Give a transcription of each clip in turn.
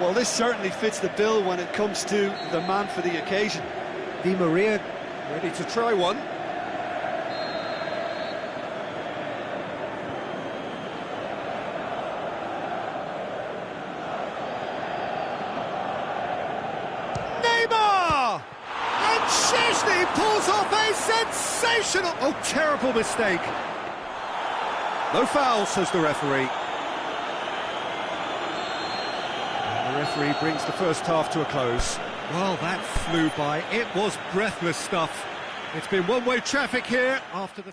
Well, this certainly fits the bill when it comes to the man for the occasion. Di Maria ready to try one. Neymar! And Szczęsny pulls off a sensational... Oh, terrible mistake. No foul, says the referee. The referee brings the first half to a close. Well, that flew by. It was breathless stuff. It's been one-way traffic here after the...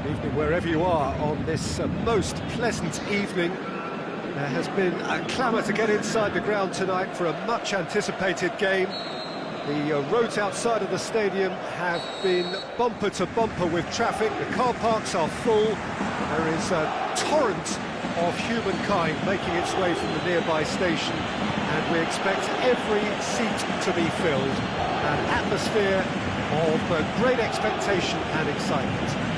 Good evening wherever you are on this most pleasant evening. There has been a clamour to get inside the ground tonight for a much-anticipated game. The roads outside of the stadium have been bumper to bumper with traffic. The car parks are full. There is a torrent of humankind making its way from the nearby station, and we expect every seat to be filled. An atmosphere of great expectation and excitement.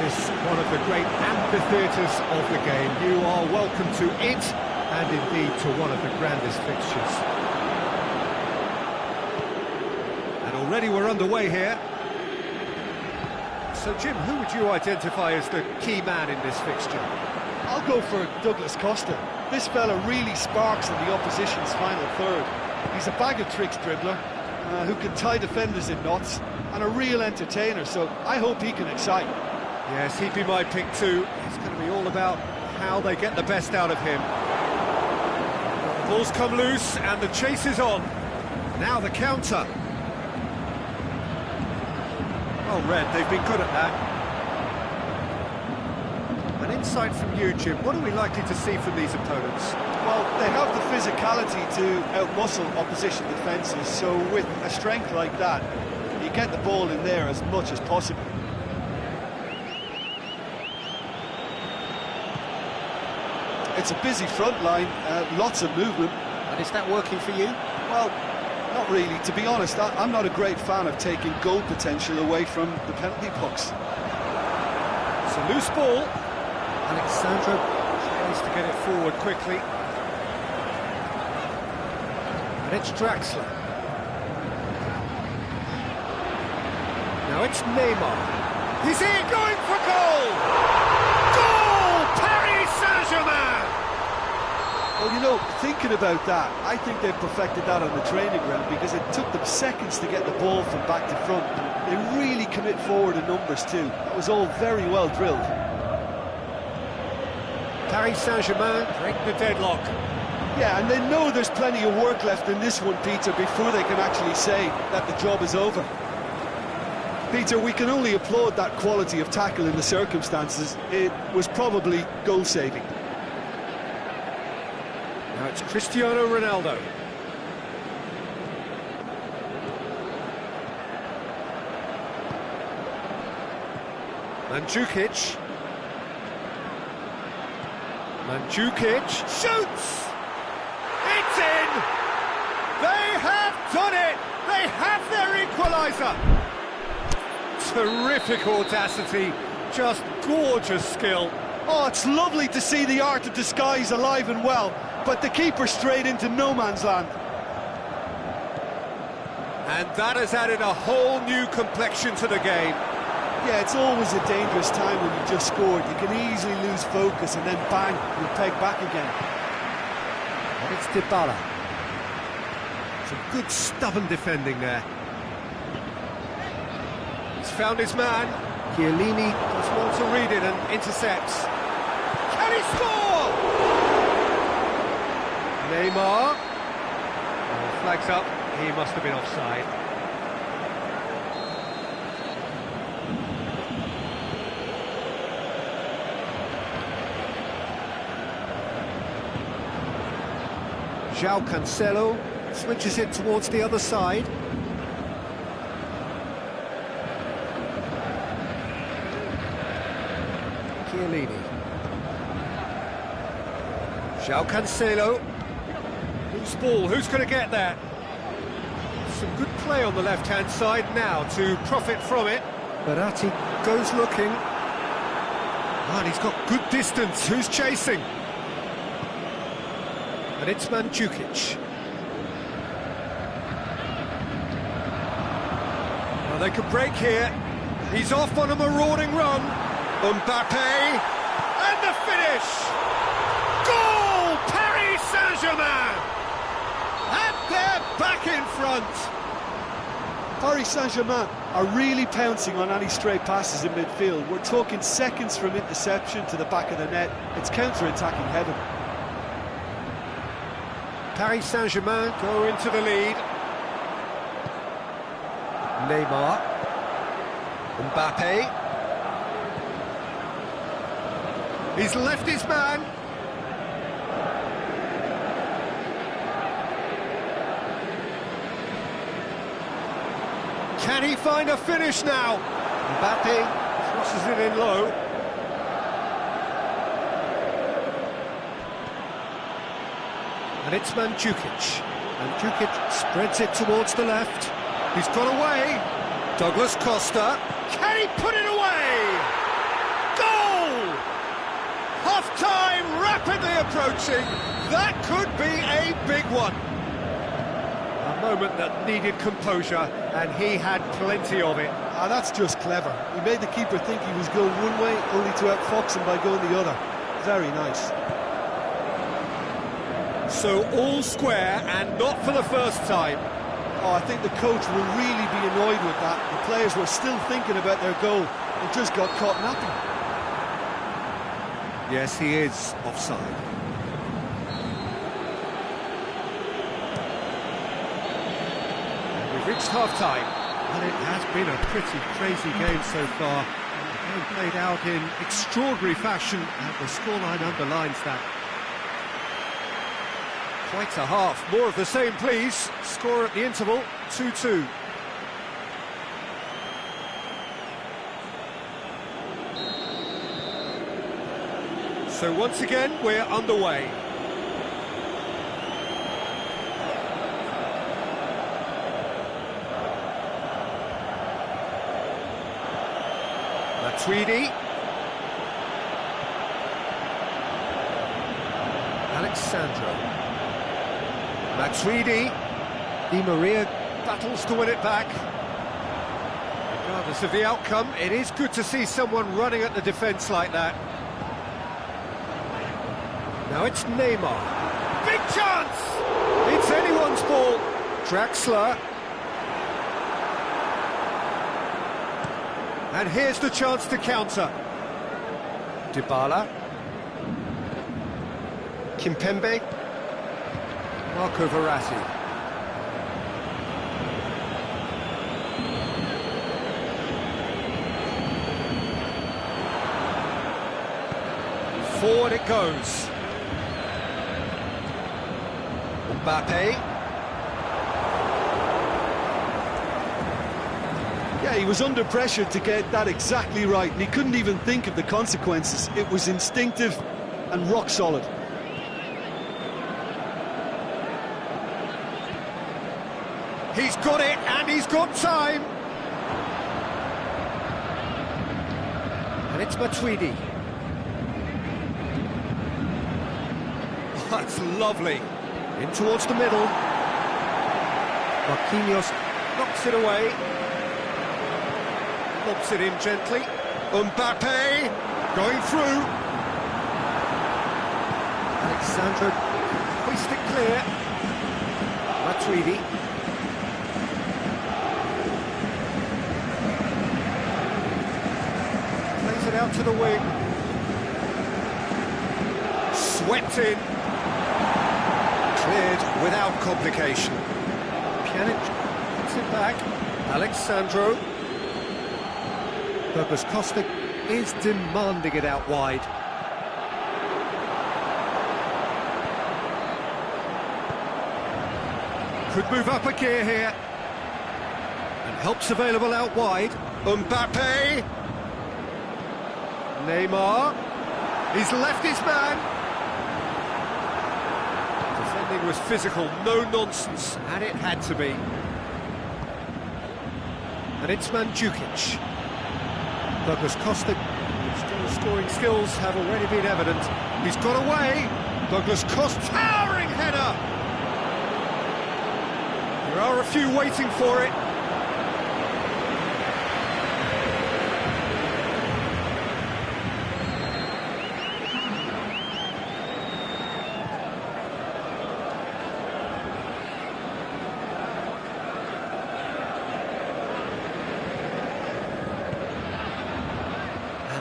This one of the great amphitheatres of the game. You are welcome to it, and indeed to one of the grandest fixtures. And already we're underway here. So Jim, who would you identify as the key man in this fixture? I'll go for Douglas Costa. This fella really sparks in the opposition's final third. He's a bag of tricks dribbler who can tie defenders in knots, and a real entertainer, so I hope he can excite. Yes, he'd be my pick too. It's going to be all about how they get the best out of him. The ball's come loose and the chase is on. Now the counter. Well read, they've been good at that. An insight from you, Jim. What are we likely to see from these opponents? Well, they have the physicality to outmuscle opposition defences, so with a strength like that, you get the ball in there as much as possible. It's a busy front line, lots of movement. And is that working for you? Well, not really. To be honest, I'm not a great fan of taking goal potential away from the penalty box. It's a loose ball. Alexandra tries to get it forward quickly. And it's Draxler. Now it's Neymar. He's in, going for goal! Goal! Paris Saint-Germain! Well, you know, thinking about that, I think they've perfected that on the training ground, because it took them seconds to get the ball from back to front. They really commit forward in numbers too. That was all very well drilled. Paris Saint-Germain break the deadlock. Yeah, and they know there's plenty of work left in this one, Peter, before they can actually say that the job is over. Peter, we can only applaud that quality of tackle in the circumstances. It was probably goal-saving. Now it's Cristiano Ronaldo. Mandzukic. Mandzukic shoots! It's in! They have done it! They have their equaliser! Terrific audacity, just gorgeous skill. Oh, it's lovely to see the art of disguise alive and well, but the keeper straight into no man's land. And that has added a whole new complexion to the game. Yeah, it's always a dangerous time when you just scored. You can easily lose focus and then bang, you peg back again. And it's Dybala. Some good stubborn defending there. He's found his man. Chiellini does well to read it and intercepts. Can he score? Neymar. Oh, flags up. He must have been offside. João Cancelo switches it towards the other side. Chiellini. João Cancelo. Loose ball, who's going to get that? Some good play on the left-hand side now to profit from it. Verratti goes looking. And he's got good distance, who's chasing? And it's Mandzukic. Well, they could break here. He's off on a marauding run. Mbappe, and the finish! Goal! Paris Saint-Germain! And they're back in front! Paris Saint-Germain are really pouncing on any stray passes in midfield. We're talking seconds from interception to the back of the net. It's counter-attacking heaven. Paris Saint-Germain go into the lead. Neymar. Mbappe. He's left his man. Can he find a finish now? Mbappe crosses it in low. And it's Mandzukic. Mandzukic spreads it towards the left. He's got away. Douglas Costa. Can he put it away? Goal! Half-time rapidly approaching. That could be a big one. A moment that needed composure, and he had plenty of it. That's just clever. He made the keeper think he was going one way, only to outfox him by going the other. Very nice. So all square, and not for the first time. Oh, I think the coach will really be annoyed with that. The players were still thinking about their goal and just got caught napping. Yes, he is offside. We've reached half-time, and it has been a pretty crazy game so far. The game played out in extraordinary fashion, and the scoreline underlines that. Quite a half. More of the same, please. Score at the interval, 2-2. So once again, we're underway. Matuidi. Alexandro. Matuidi. Di Maria battles to win it back. Regardless of the outcome, it is good to see someone running at the defence like that. Now it's Neymar. Big chance! It's anyone's ball. Draxler. And here's the chance to counter. Dybala. Kimpembe. Marco Verratti. Forward it goes. Mbappe. Yeah, he was under pressure to get that exactly right, and he couldn't even think of the consequences. It was instinctive and rock solid. He's got it, and he's got time. And it's Matuidi. That's lovely. In towards the middle. Marquinhos knocks it away. Lobs it in gently. Mbappe going through. Alexandro hoist it clear. Matuidi. Plays it out to the wing. Swept in. Cleared without complication. Pjanic puts it back. Alexandro. Douglas Costa is demanding it out wide. Could move up a gear here. And help's available out wide. Mbappe. Neymar. He's left his man. Defending was physical, no nonsense, and it had to be. And it's Mandzukic. Douglas Costa, his scoring skills have already been evident. He's got away. Douglas Costa, towering header. There are a few waiting for it.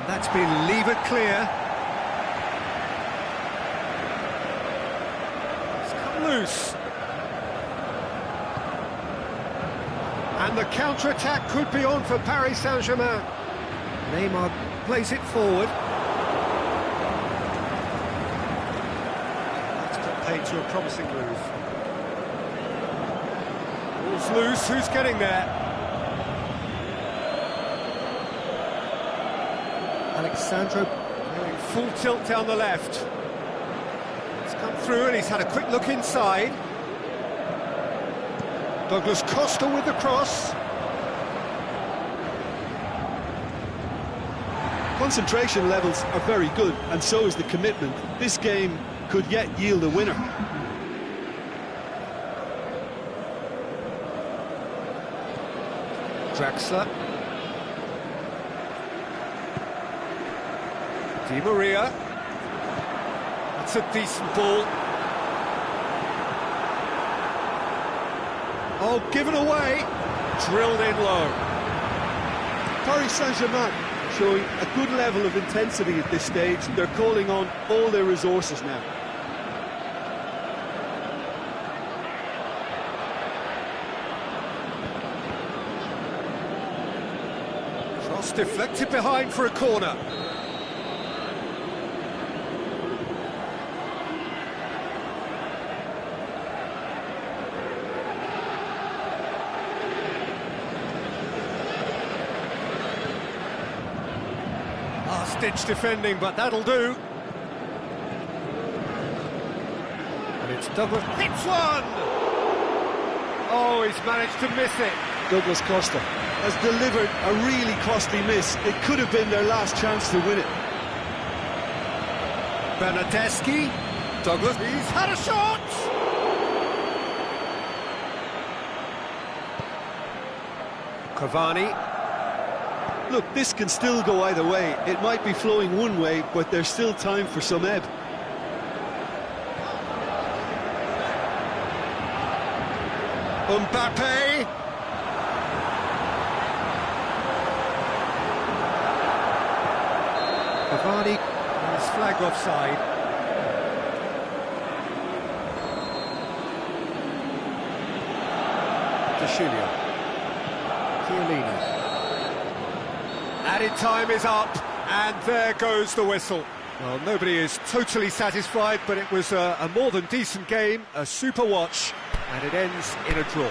That's been levered clear. It's come loose. And the counter-attack could be on for Paris Saint-Germain. Neymar plays it forward. dictate to a promising move. Ball's loose, who's getting there? Alexandro going full tilt down the left. He's come through and he's had a quick look inside. Douglas Costa with the cross. Concentration levels are very good, and so is the commitment. This game could yet yield a winner. Draxler. Di Maria. That's a decent ball. Oh, given away. Drilled in low. Paris Saint-Germain showing a good level of intensity at this stage. They're calling on all their resources now. Cross deflected behind for a corner. Last-ditch defending, but that'll do. And it's Douglas. Hits one! Oh, he's managed to miss it. Douglas Costa has delivered a really costly miss. It could have been their last chance to win it. Bernardeschi. Douglas. He's had a shot! Cavani. Look, this can still go either way. It might be flowing one way, but there's still time for some ebb. Mbappe. Cavani is flagged offside. De Sciglio. Chiellini. Added time is up, and there goes the whistle. Well, nobody is totally satisfied, but it was a more than decent game, a super watch, and it ends in a draw.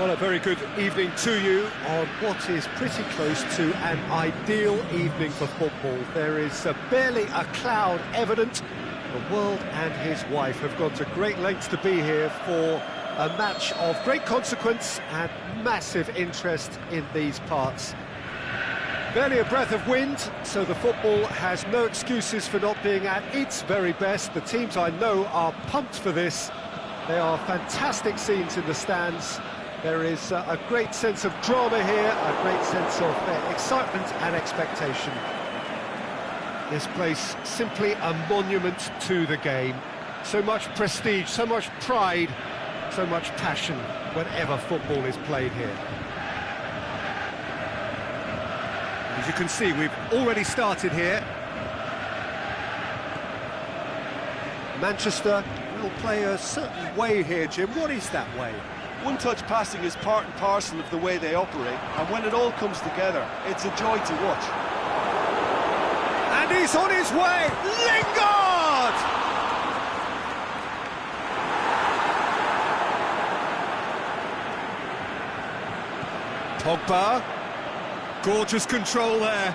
Well, a very good evening to you on what is pretty close to an ideal evening for football. There is barely a cloud evident. The world and his wife have gone to great lengths to be here for a match of great consequence and massive interest in these parts. Barely a breath of wind, so the football has no excuses for not being at its very best. The teams I know are pumped for this. They are fantastic scenes in the stands. There is a great sense of drama here, a great sense of excitement and expectation. This place simply a monument to the game. So much prestige, so much pride, so much passion whenever football is played here. As you can see, we've already started here. Manchester will play a certain way here, Jim. What is that way? One-touch passing is part and parcel of the way they operate, and when it all comes together, it's a joy to watch. And he's on his way! Lingard! Pogba. Gorgeous control there.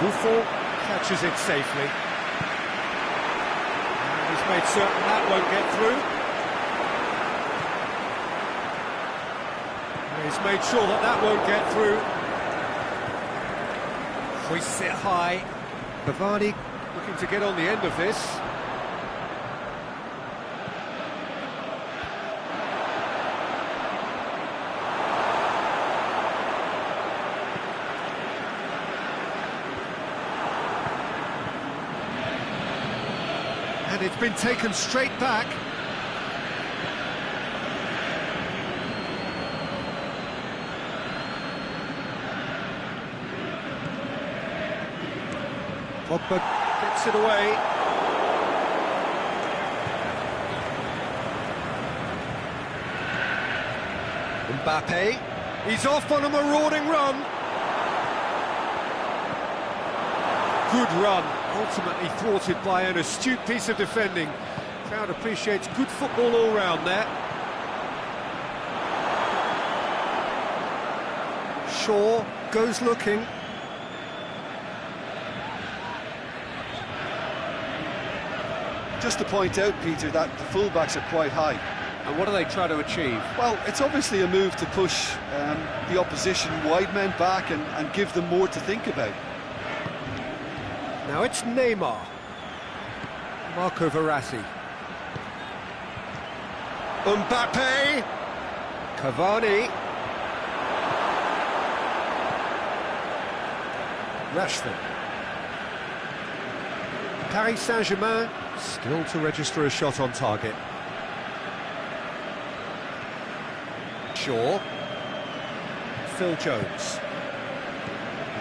Buffon catches it safely. And he's made certain that won't get through. And he's made sure that that won't get through. Hoists it high. Cavani looking to get on the end of this. And it's been taken straight back. Pogba gets it away. Mbappe, he's off on a marauding run. Good run, ultimately thwarted by an astute piece of defending. Crowd appreciates good football all round there. Shaw goes looking. Just to point out, Peter, that the fullbacks are quite high. And what do they try to achieve? Well, it's obviously a move to push the opposition wide men back and give them more to think about. Now it's Neymar. Marco Verratti. Mbappe. Cavani. Rashford. Paris Saint-Germain still to register a shot on target. Shaw. Phil Jones.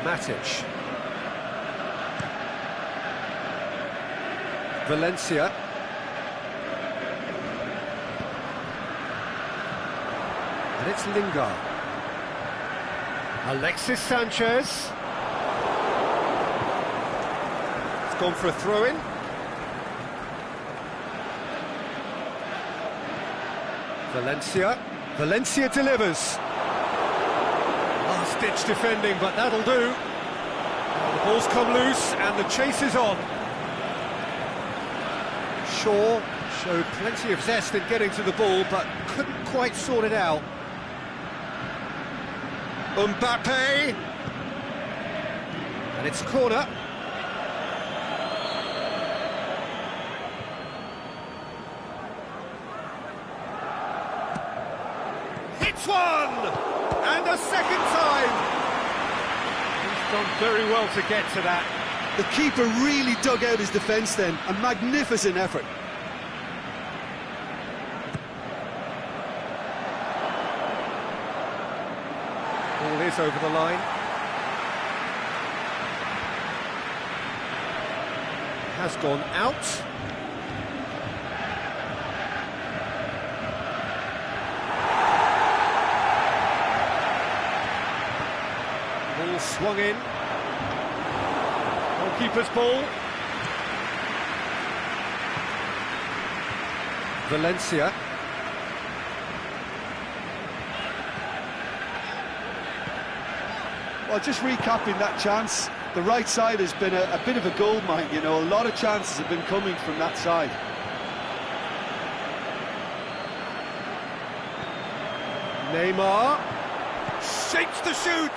Matic. Valencia. And it's Lingard. Alexis Sanchez. It's gone for a throw-in. Valencia. Valencia delivers. Last-ditch defending, but that'll do. The ball's come loose and the chase is on. Shaw showed plenty of zest in getting to the ball, but couldn't quite sort it out. Mbappe! And it's a corner. Hits one! And a second time! He's done very well to get to that. The keeper really dug out his defence then, a magnificent effort. Ball is over the line. Has gone out. Ball swung in. Goalkeeper's ball. Valencia. Well, just recapping that chance, the right side has been a bit of a goldmine, you know. A lot of chances have been coming from that side. Neymar shapes the shoot.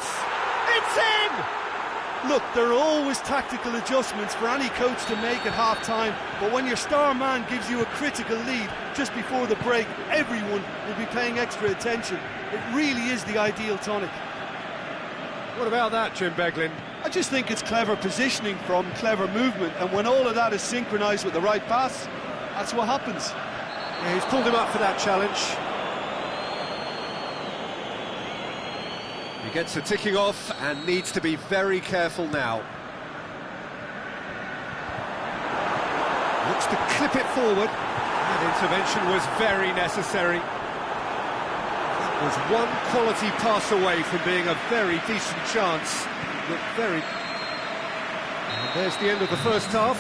It's in! Look, there are always tactical adjustments for any coach to make at half-time, but when your star man gives you a critical lead just before the break, everyone will be paying extra attention. It really is the ideal tonic. What about that, Jim Beglin? I just think it's clever positioning from clever movement, and when all of that is synchronised with the right pass, that's what happens. Yeah, he's pulled him up for that challenge. He gets the ticking off and needs to be very careful now. Looks to clip it forward. That intervention was very necessary. That was one quality pass away from being a very decent chance. Looked very... And there's the end of the first half.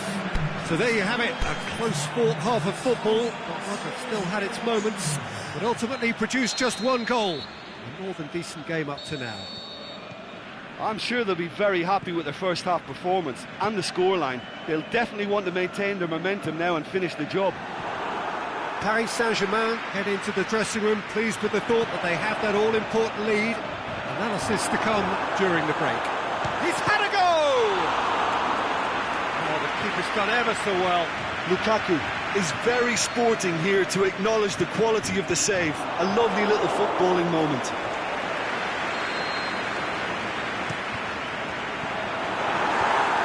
So there you have it, a close-fought half of football. But still had its moments, but ultimately produced just one goal. A more than decent game up to now. I'm sure they'll be very happy with their first half performance and the scoreline. They'll definitely want to maintain their momentum now and finish the job. Paris Saint-Germain head into the dressing room pleased with the thought that they have that all-important lead. Analysis to come during the break. He's had a goal! Oh, the keeper's done ever so well. Lukaku is very sporting here to acknowledge the quality of the save. A lovely little footballing moment.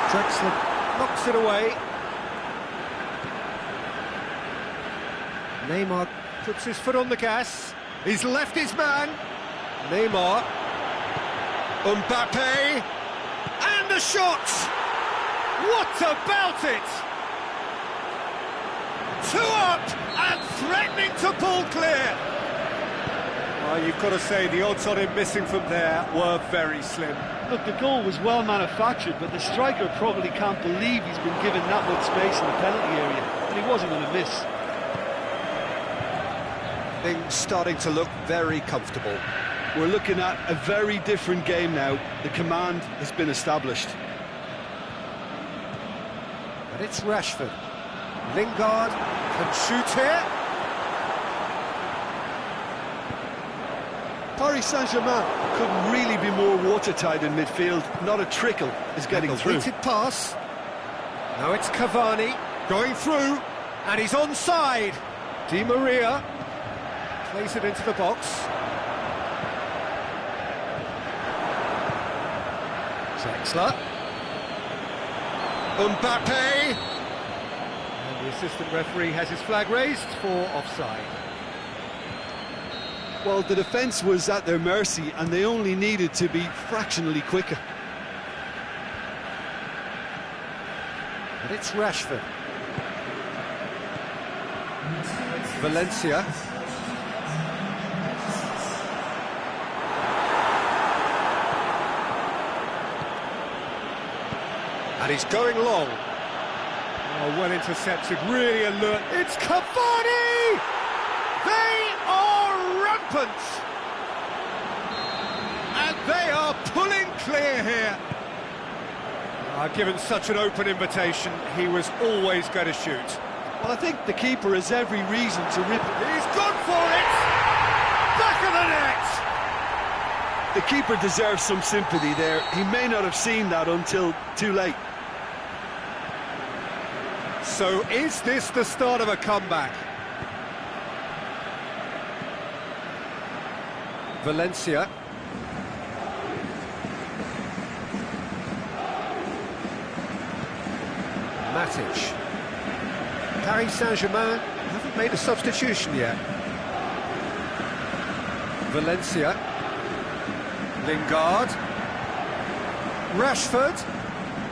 Drexler knocks it away. Neymar puts his foot on the gas. He's left his man. Neymar. Mbappe. And the shot! What about it? 2 up and threatening to pull clear. Well, you've got to say the odds on him missing from there were very slim. Look, the goal was well manufactured, but the striker probably can't believe he's been given that much space in the penalty area, and he wasn't going to miss. Things starting to look very comfortable. We're looking at a very different game now. The command has been established. But it's Rashford. Lingard can shoot here. Paris Saint-Germain couldn't really be more watertight in midfield. Not a trickle is getting And a through. weighted pass. Now it's Cavani going through, and he's onside. Di Maria plays it into the box. Drexler. Mbappe. And the assistant referee has his flag raised for offside. Well, the defence was at their mercy, and they only needed to be fractionally quicker. But it's Rashford. Valencia. And he's going long. Oh, well intercepted, really alert. It's Cavani! They are rampant! And they are pulling clear here. Given such an open invitation, he was always going to shoot. Well, I think the keeper has every reason to rip it. He's gone for it! Back of the net! The keeper deserves some sympathy there. He may not have seen that until too late. So is this the start of a comeback? Valencia. Matic. Paris Saint-Germain haven't made a substitution yet. Valencia. Lingard. Rashford.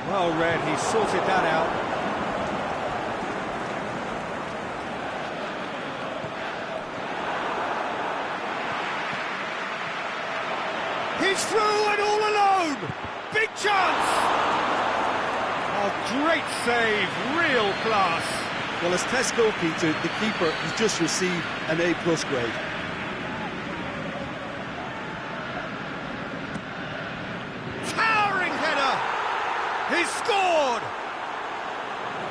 Well read, he sorted that out. He's through and all alone! Big chance! Oh, great save, real class. Well, as tests go, Peter, the keeper has just received an A+ grade. Towering header! He's scored!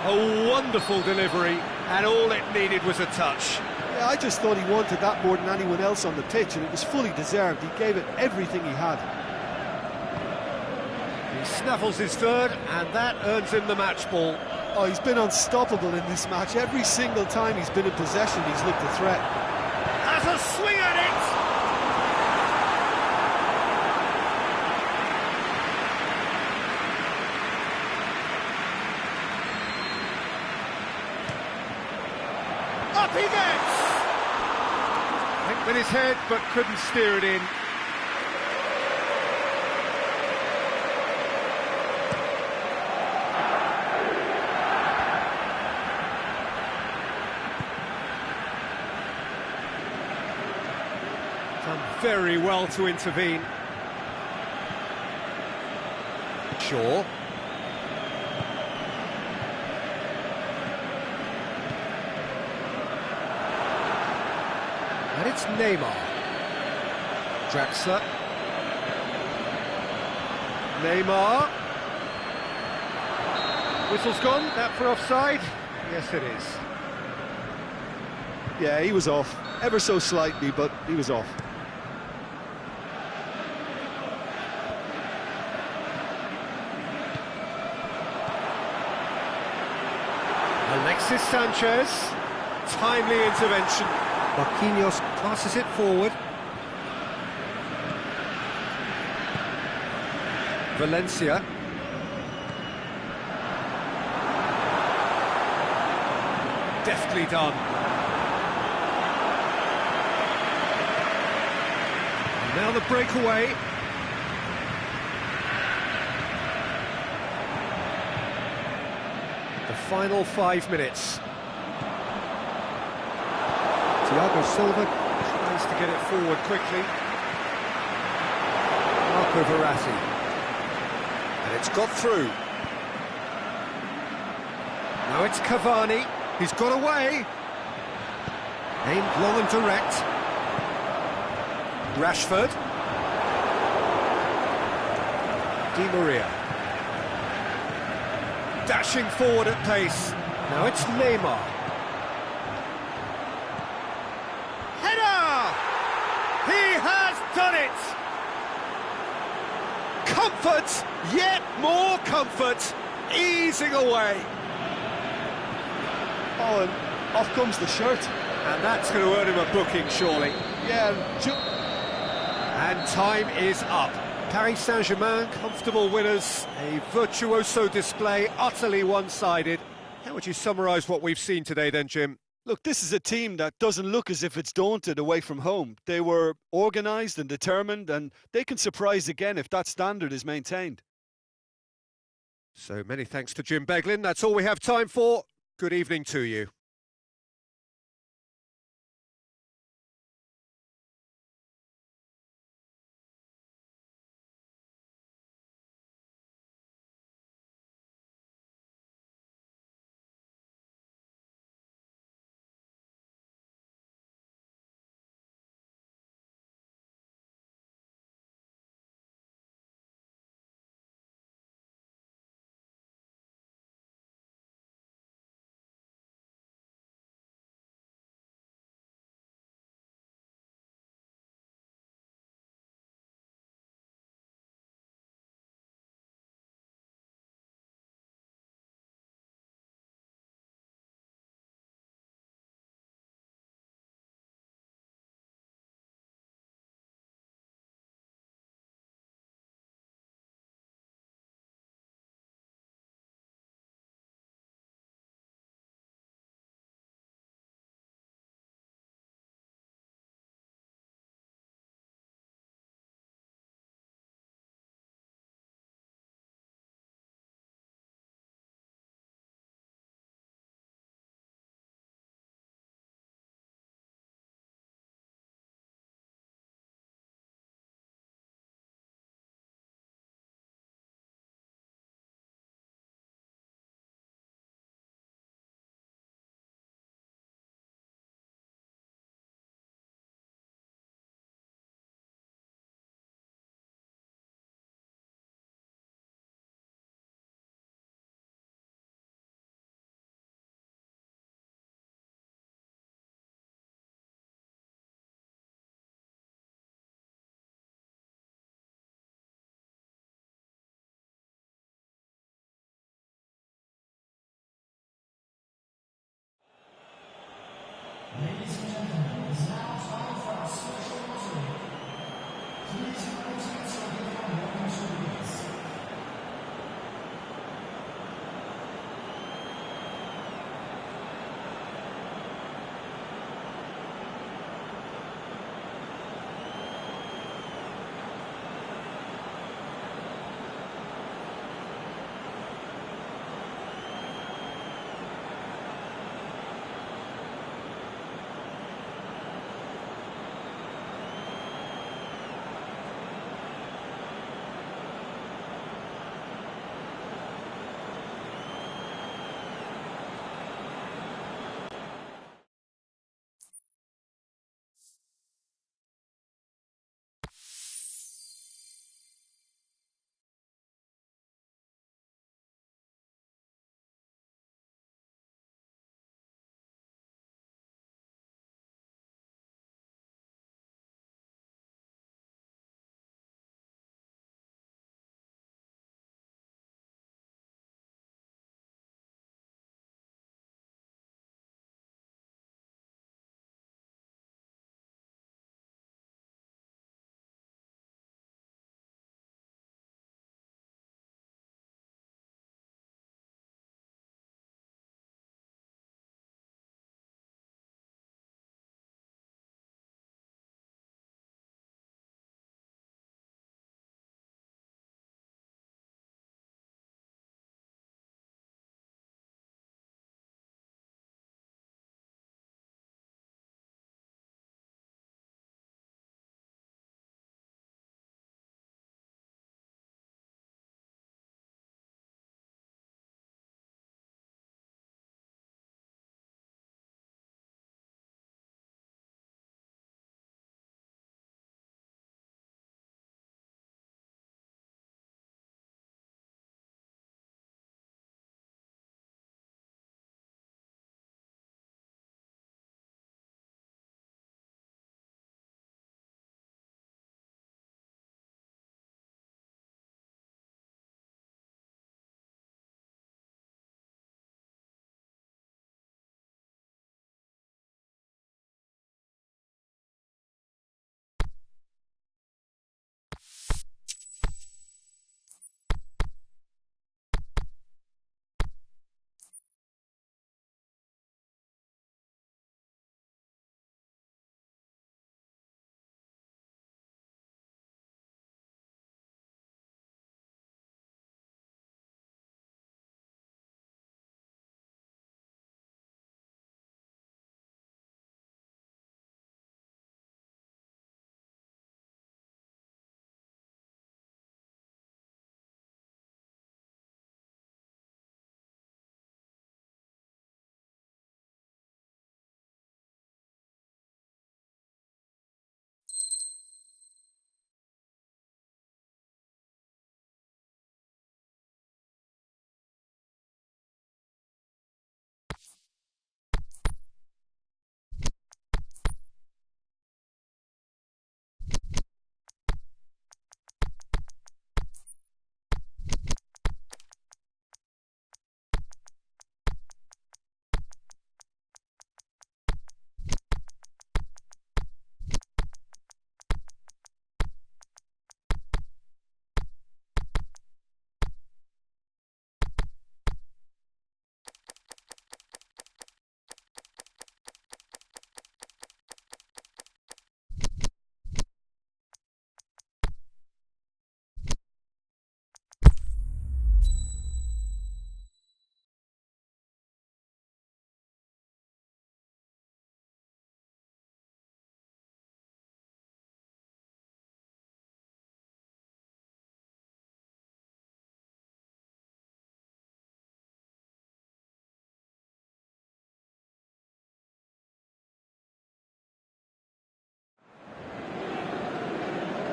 A wonderful delivery, and all it needed was a touch. Yeah, I just thought he wanted that more than anyone else on the pitch, and it was fully deserved. He gave it everything he had. He snaffles his third, and that earns him the match ball. Oh, he's been unstoppable in this match. Every single time he's been in possession, he's looked a threat. Has a swing at it! Up he gets! Went with his head, but couldn't steer it in. Done very well to intervene. Shaw. And it's Neymar. Draxler. Neymar. Whistle's gone, that for offside? Yes, it is. Yeah, he was off. Ever so slightly, but he was off. Alexis Sanchez, timely intervention. Marquinhos passes it forward. Valencia. Deftly done. And now the breakaway. The final 5 minutes. Thiago Silva tries to get it forward quickly. Marco Verratti. And it's got through. Now it's Cavani. He's got away. Aimed long and direct. Rashford. Di Maria. Dashing forward at pace. Now it's Neymar. Header! He has done it! Comfort, yet more comfort, easing away. Oh, and off comes the shirt. And that's going to earn him a booking, surely. Yeah, And time is up. Paris Saint-Germain, comfortable winners. A virtuoso display, utterly one-sided. How would you summarise what we've seen today then, Jim? look, this is a team that doesn't look as if it's daunted away from home. They were organised and determined, and they can surprise again if that standard is maintained. So many thanks to Jim Beglin. That's all we have time for. Good evening to you.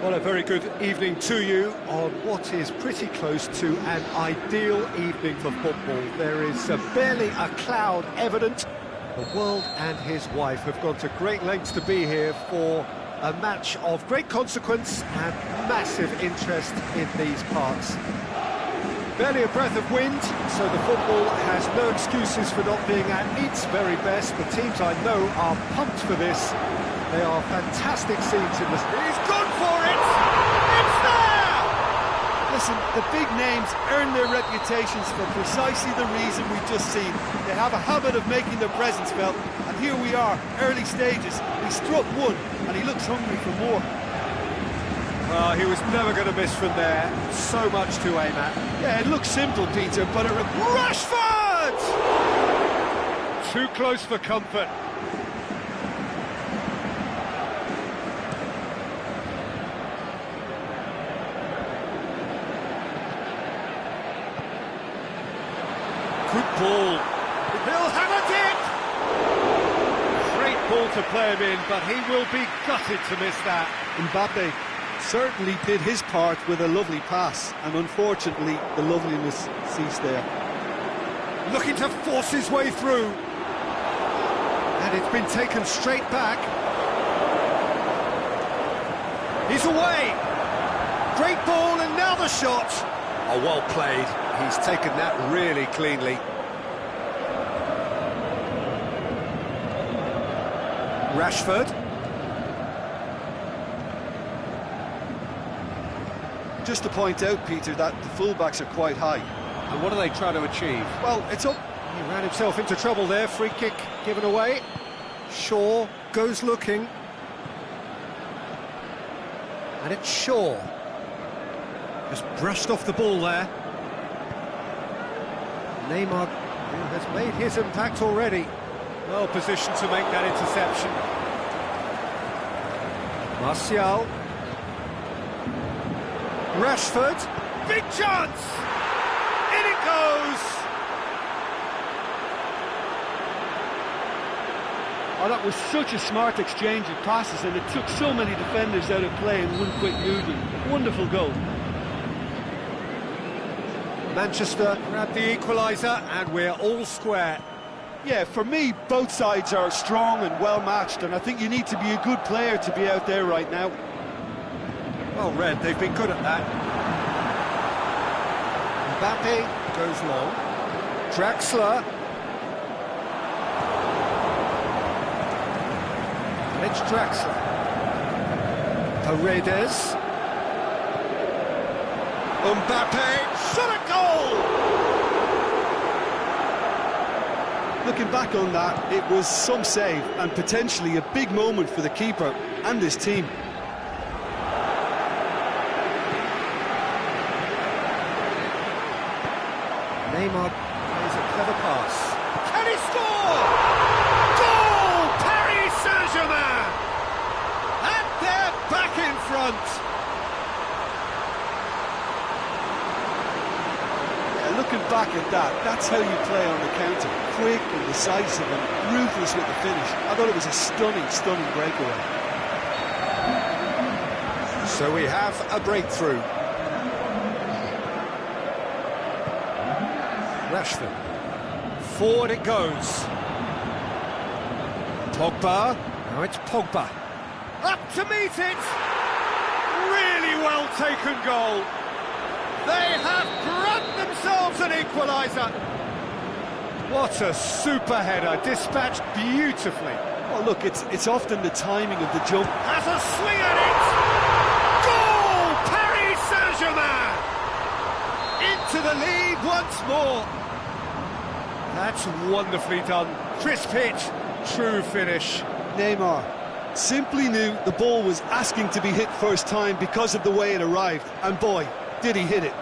Well, a very good evening to you on what is pretty close to an ideal evening for football. There is barely a cloud evident. The world and his wife have gone to great lengths to be here for a match of great consequence and massive interest in these parts. Barely a breath of wind, so the football has no excuses for not being at its very best. The teams I know are pumped for this. They are fantastic scenes in this. He's gone for it! It's there! Listen, the big names earn their reputations for precisely the reason we've just seen. They have a habit of making their presence felt, and here we are, early stages. He struck one, and he looks hungry for more. Well, he was never going to miss from there. So much to aim at. Yeah, it looks simple, Peter, but it... Rashford! Too close for comfort. Good ball. He'll have a dip! Great ball to play him in, but he will be gutted to miss that. Mbappe certainly did his part with a lovely pass, and unfortunately the loveliness ceased there. Looking to force his way through. And it's been taken straight back. He's away! Great ball, and now the shot! Oh, well played. He's taken that really cleanly. Rashford. Just to point out, Peter, that the fullbacks are quite high. And what are they trying to achieve? Well, it's up. He ran himself into trouble there. Free kick given away. Shaw goes looking. And it's Shaw. Just brushed off the ball there. Neymar has made his impact already. Well positioned to make that interception. Martial. Rashford. Big chance! In it goes! Oh, that was such a smart exchange of passes, and it took so many defenders out of play in one quick movement. Wonderful goal. Manchester grabbed the equaliser, and we're all square. Yeah, for me, both sides are strong and well-matched, and I think you need to be a good player to be out there right now. Well read, they've been good at that. Mbappe goes long. Draxler. And it's Draxler. Paredes. Mbappe, shot a goal! Looking back on that, it was some save and potentially a big moment for the keeper and his team. Neymar plays a clever pass. Can he score? Goal! Paris Saint-Germain! And they're back in front. Looking back at that, that's how you play on the counter. Quick and decisive and ruthless with the finish. I thought it was a stunning, stunning breakaway. So we have a breakthrough. Rashford. Forward it goes. Pogba. Now it's Pogba. Up to meet it! Really well taken goal. They have grabbed themselves an equaliser. What a super header, dispatched beautifully. Well, look, it's often the timing of the jump. Has a swing at it! Goal! Paris Saint-Germain! Into the lead once more. That's wonderfully done. Crisp hit, true finish. Neymar simply knew the ball was asking to be hit first time because of the way it arrived. And boy, did he hit it.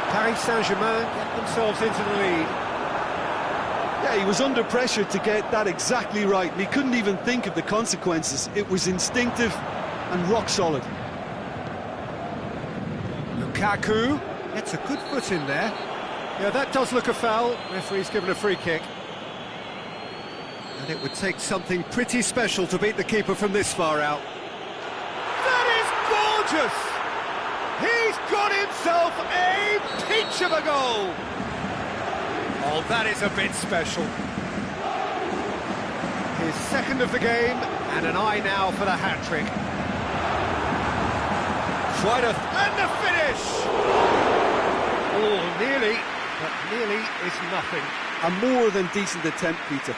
Paris Saint-Germain get themselves into the lead. Yeah, he was under pressure to get that exactly right, and he couldn't even think of the consequences. It was instinctive and rock solid. Lukaku gets a good foot in there. Yeah, that does look a foul. Referee's given a free kick. And it would take something pretty special to beat the keeper from this far out. gorgeous! He's got himself a peach of a goal! Oh, that is a bit special. His second of the game, and an eye now for the hat-trick. And the finish! Oh, nearly, but nearly is nothing. A more than decent attempt, Peter.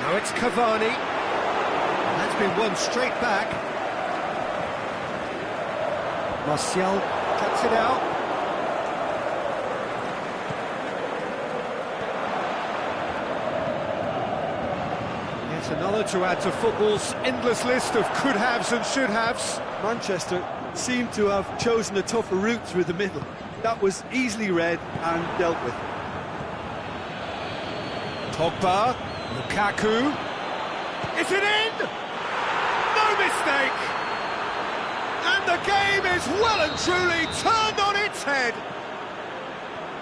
Now it's Cavani. That's been won straight back. Martial cuts it out. Yet another to add to football's endless list of could-haves and should-haves. Manchester seem to have chosen a tougher route through the middle. That was easily read and dealt with. Pogba, Lukaku. Is it in? No mistake! And the game is well and truly turned on its head.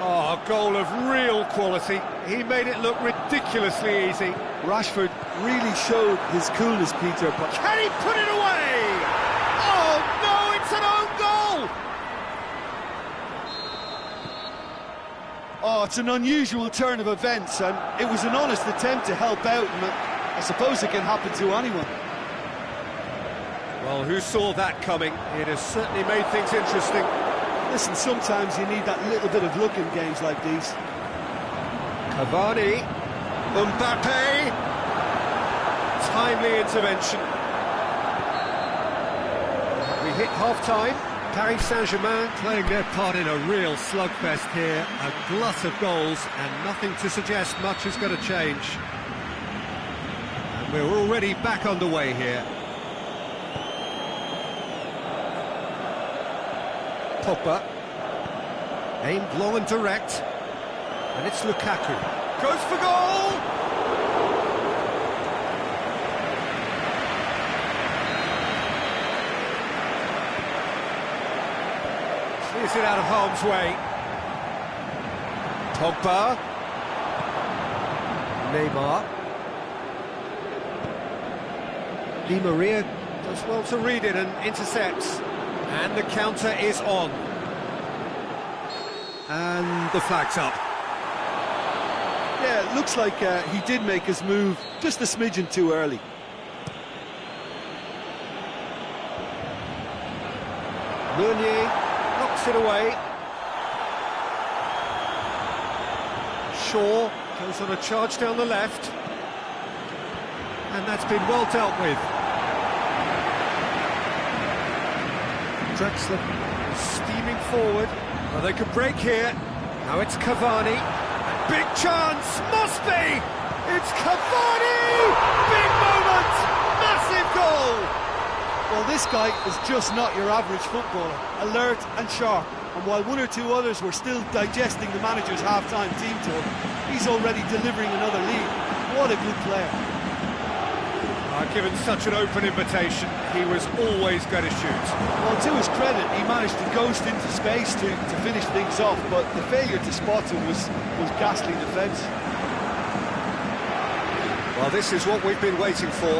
Oh, a goal of real quality. He made it look ridiculously easy. Rashford really showed his coolness, Peter, but Can he put it away? Oh no, it's an own goal! oh, it's an unusual turn of events, and it was an honest attempt to help out, and I suppose it can happen to anyone. Well, who saw that coming? It has certainly made things interesting. Listen, sometimes you need that little bit of luck in games like these. Cavani, Mbappe, timely intervention. We hit half-time. Paris Saint-Germain playing their part in a real slugfest here. A glut of goals and nothing to suggest much is going to change. And we're already back underway here. Pogba, aimed long and direct, and it's Lukaku. Goes for goal! Clears it out of harm's way. Pogba. Neymar. Di Maria does well to read it and intercepts. And the counter is on. And the flag's up. Yeah, it looks like he did make his move just a smidgen too early. Meunier knocks it away. Shaw goes on a charge down the left. And that's been well dealt with. Drexler steaming forward. Well, they could break here. Now it's Cavani. Big chance, must be! It's Cavani! Big moment! Massive goal! Well, this guy is just not your average footballer. Alert and sharp. And while one or two others were still digesting the manager's half-time team talk, he's already delivering another lead. What a good player. Given such an open invitation, he was always going to shoot. Well, to his credit, he managed to ghost into space to finish things off, but the failure to spot him was ghastly defence. Well, this is what we've been waiting for.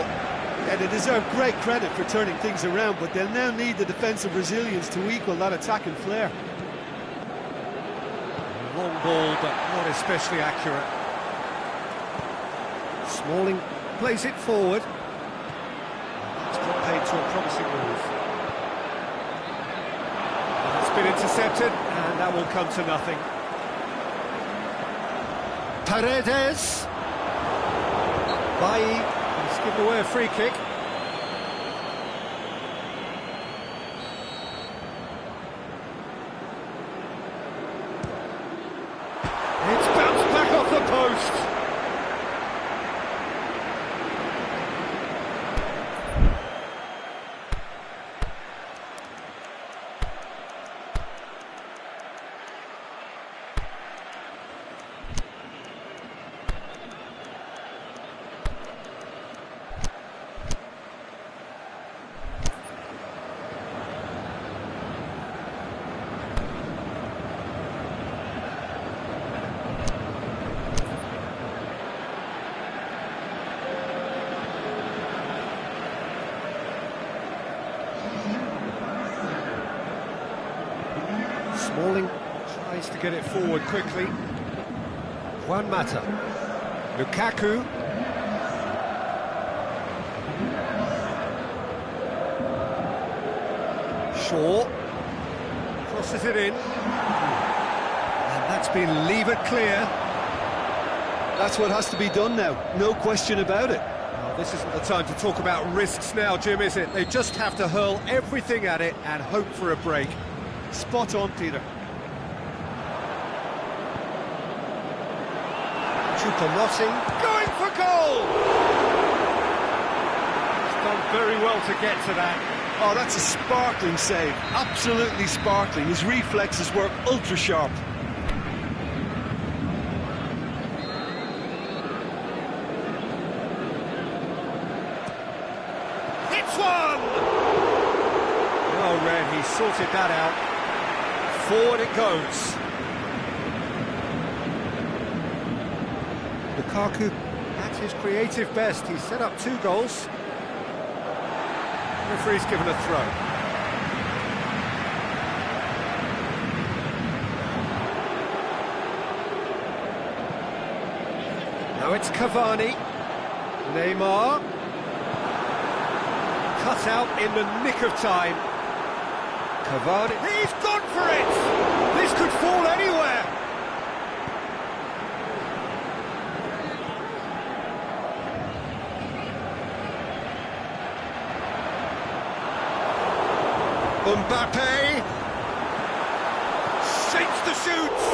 Yeah, they deserve great credit for turning things around, but they'll now need the defensive resilience to equal that attacking flair. Long ball, but not especially accurate. Smalling plays it forward. Paid to a promising move. It's been intercepted, and that will come to nothing. Paredes. Bailly has given away a free kick. It's bounced back off the post. Smalling tries to get it forward quickly. Juan Mata. Lukaku. Shaw. Crosses it in. And that's been levered clear. That's what has to be done now, no question about it. Well, this isn't the time to talk about risks now, Jim, is it? They just have to hurl everything at it and hope for a break. Spot on, Peter. Choupo-Moting going for goal! He's done very well to get to that. Oh, that's a sparkling save, absolutely sparkling. His reflexes were ultra sharp. Hits one! Well read, he sorted that out. Forward it goes. Lukaku at his creative best. He's set up 2 goals. Referee's given a throw. Now it's Cavani. Neymar. Cut out in the nick of time. Cavani. He's gone for it! This could fall anywhere! Mbappe shakes the shoots.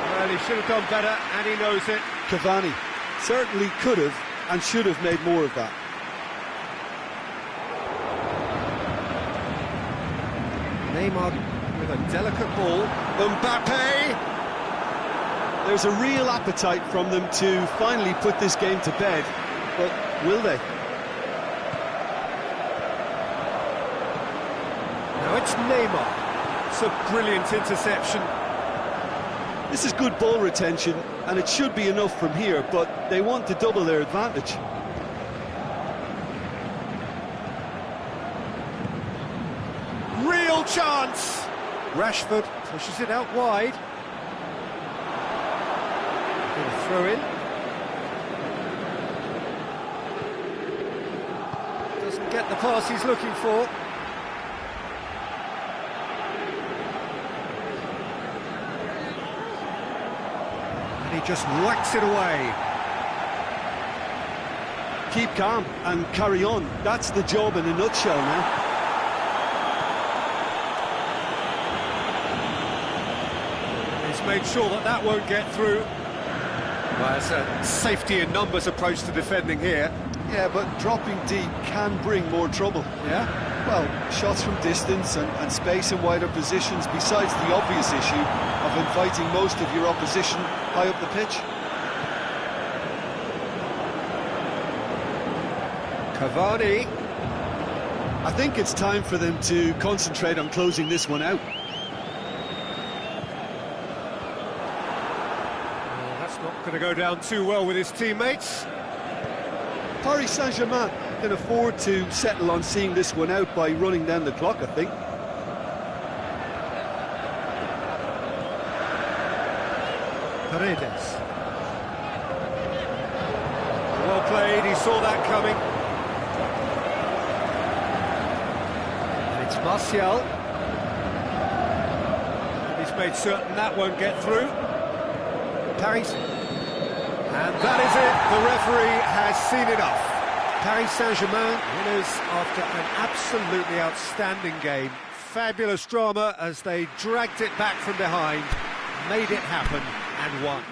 Well, he should have done better, and he knows it. Cavani certainly could have and should have made more of that. Neymar with a delicate ball. Mbappe! There's a real appetite from them to finally put this game to bed, but will they? Now it's Neymar. It's a brilliant interception. This is good ball retention, and it should be enough from here, but they want to double their advantage. Real chance! Rashford pushes it out wide. Gonna throw in. Doesn't get the pass he's looking for. And he just whacks it away. Keep calm and carry on. That's the job in a nutshell now. He's made sure that that won't get through. Well, it's a safety in numbers approach to defending here. Yeah, but dropping deep can bring more trouble. Yeah? Well, shots from distance and space in wider positions, besides the obvious issue of inviting most of your opposition high up the pitch. Cavani. I think it's time for them to concentrate on closing this one out. Well, that's not going to go down too well with his teammates. Paris Saint-Germain can afford to settle on seeing this one out by running down the clock, I think. Paredes. Well played, he saw that coming. And it's Martial. And he's made certain that won't get through. Paris. And that is it, the referee has seen enough. Paris Saint-Germain winners after an absolutely outstanding game. Fabulous drama as they dragged it back from behind, made it happen and won.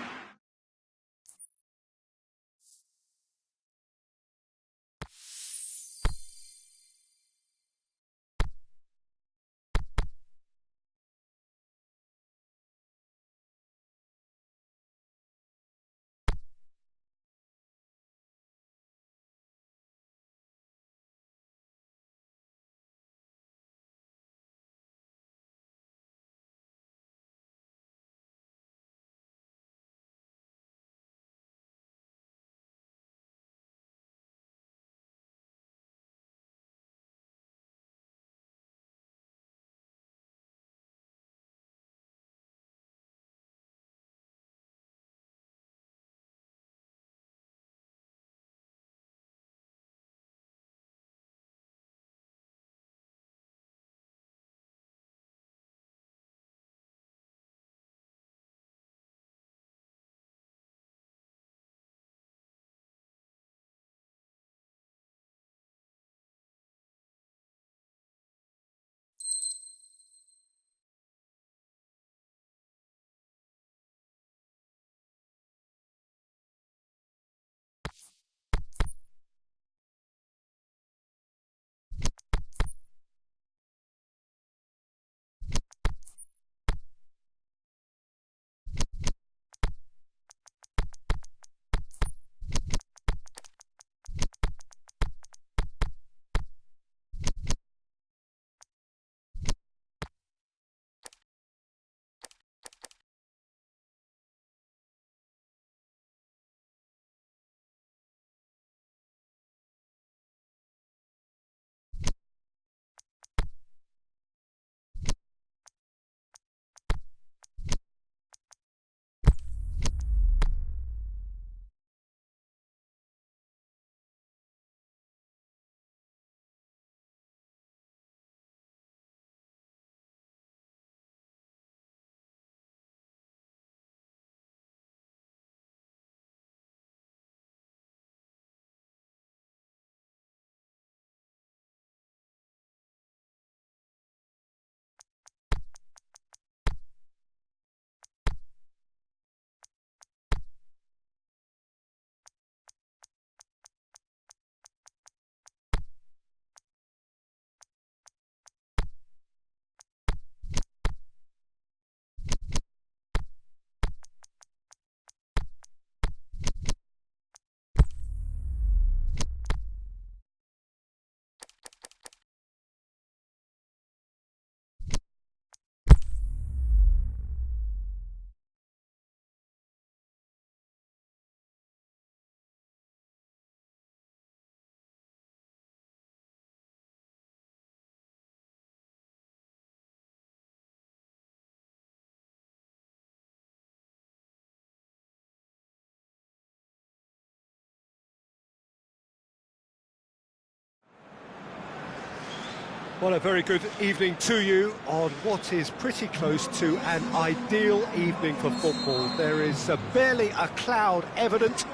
Well, a very good evening to you on what is pretty close to an ideal evening for football. There is barely a cloud evident.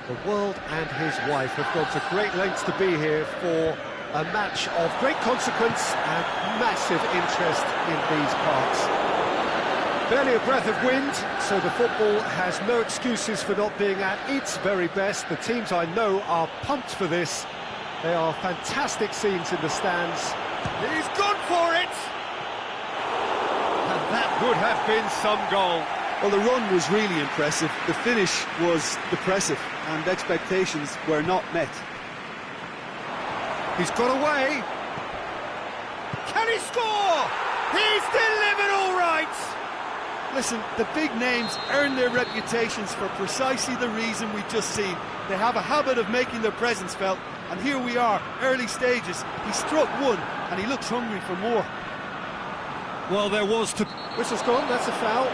The world and his wife have gone to great lengths to be here for a match of great consequence and massive interest in these parts. Barely a breath of wind, so the football has no excuses for not being at its very best. The teams I know are pumped for this. They are fantastic scenes in the stands. He's gone for it! And that would have been some goal. Well, the run was really impressive. The finish was depressive, and expectations were not met. He's got away. Can he score? He's delivered all right! Listen, the big names earn their reputations for precisely the reason we've just seen. They have a habit of making their presence felt, and here we are, early stages. He struck one, and he looks hungry for more. Well, there was to... Whistle's gone, that's a foul.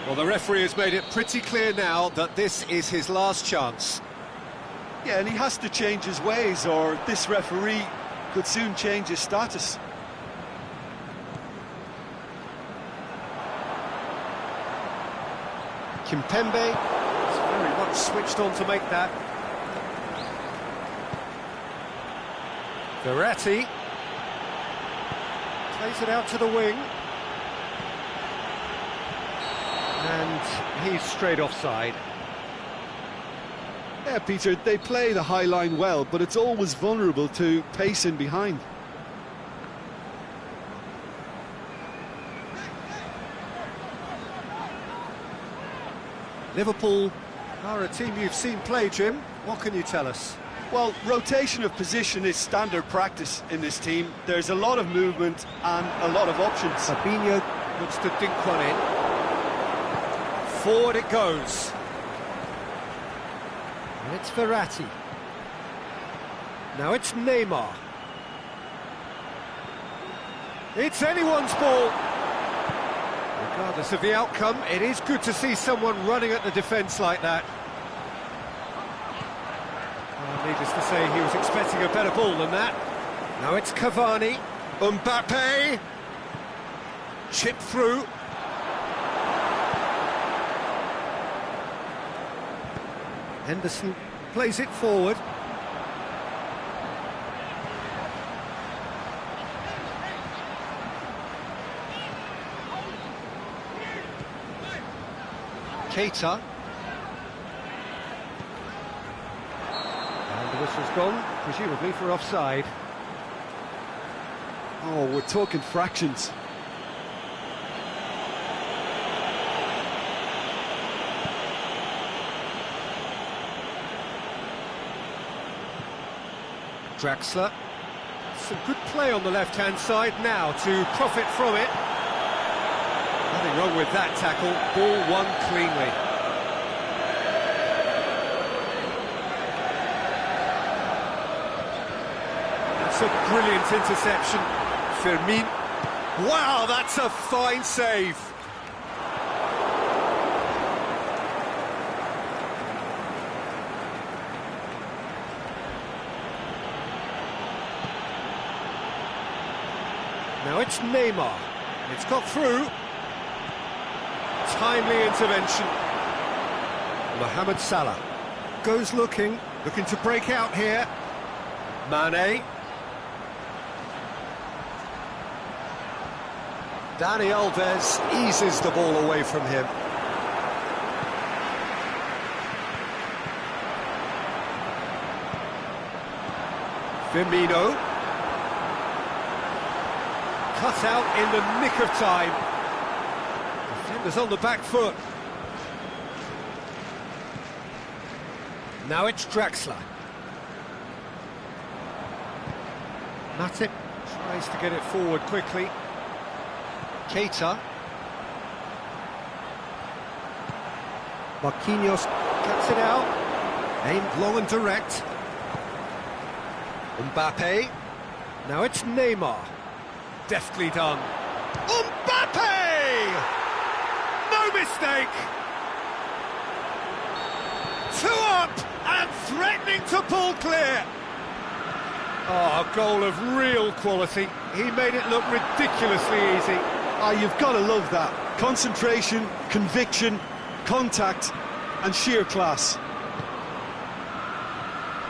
Well, the referee has made it pretty clear now that this is his last chance. Yeah, and he has to change his ways, or this referee could soon change his status. Kimpembe is very much switched on to make that. Verratti plays it out to the wing. And he's straight offside. Yeah, Peter, they play the high line well, but it's always vulnerable to pace in behind. Liverpool are a team you've seen play, Jim. What can you tell us? Well, rotation of position is standard practice in this team. There's a lot of movement and a lot of options. Fabinho looks to dink one in. Forward it goes. And it's Verratti. Now it's Neymar. It's anyone's ball. Regardless of the outcome, it is good to see someone running at the defence like that. Well, needless to say, he was expecting a better ball than that. Now it's Cavani. Mbappe. Chip through. Henderson plays it forward. Keita. And the whistle's gone, presumably for offside. Oh, we're talking fractions. Draxler. Some good play on the left-hand side now to profit from it. Nothing wrong with that tackle, ball won cleanly. That's a brilliant interception. Firmino. Wow, that's a fine save. Now it's Neymar. It's got through. Timely intervention. Mohamed Salah goes looking to break out here. Mane. Dani Alves eases the ball away from him. Firmino. Cut out in the nick of time. Defenders on the back foot. Now it's Draxler. Matip tries to get it forward quickly. Keita. Marquinhos cuts it out. Aimed long and direct. Mbappe. Now it's Neymar. Deftly done. Mbappe! No mistake! 2 up and threatening to pull clear. Oh, a goal of real quality. He made it look ridiculously easy. Ah, you've got to love that. Concentration, conviction, contact, and sheer class.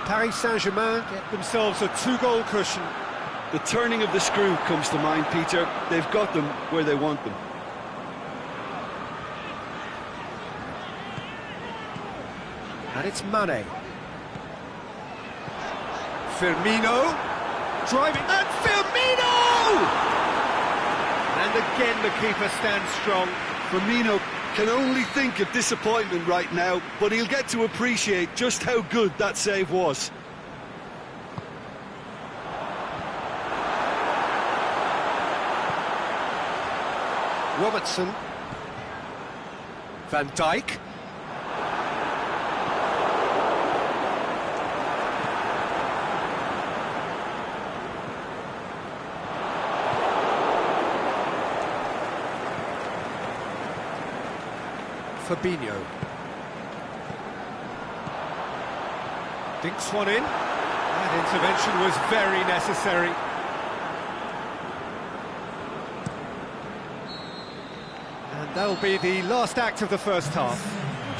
Paris Saint-Germain get themselves a 2-goal cushion. The turning of the screw comes to mind, Peter. They've got them where they want them. And it's Mane. Firmino. Driving. And Firmino! And again the keeper stands strong. Firmino can only think of disappointment right now, but he'll get to appreciate just how good that save was. Robertson. Van Dijk. Fabinho. Dinks one in. That intervention was very necessary. And that'll be the last act of the first half.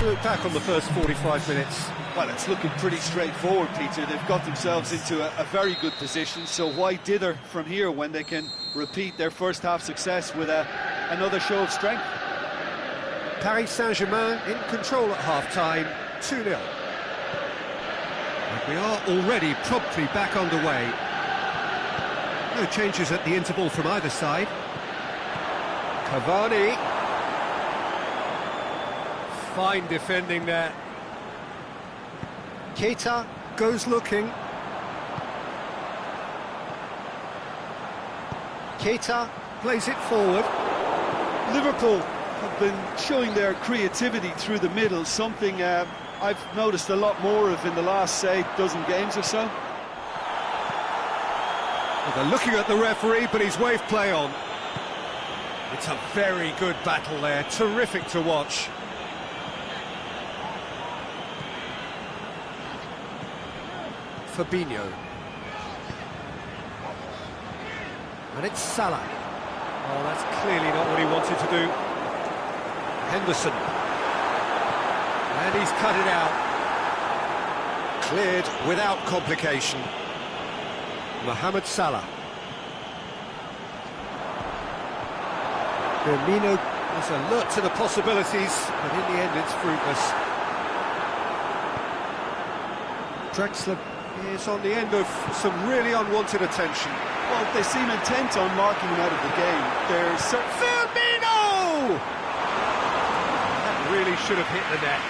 To look back on the first 45 minutes. Well, it's looking pretty straightforward, Peter. They've got themselves into a very good position, so why dither from here when they can repeat their first half success with another show of strength? Paris Saint-Germain in control at half-time, 2-0. And we are already promptly back underway. No changes at the interval from either side. Cavani. Fine defending there. Keita goes looking. Keita plays it forward. Liverpool have been showing their creativity through the middle, something I've noticed a lot more of in the last, say, dozen games or so. Well, they're looking at the referee, but he's waved play on. It's a very good battle there, terrific to watch. Fabinho. And it's Salah. Oh, that's clearly not what he wanted to do. Henderson. And he's cut it out. Cleared without complication. Mohamed Salah. Firmino is alert to the possibilities, but in the end it's fruitless. Drexler is on the end of some really unwanted attention. Well, they seem intent on marking him out of the game. There's Firmino! That really should have hit the net.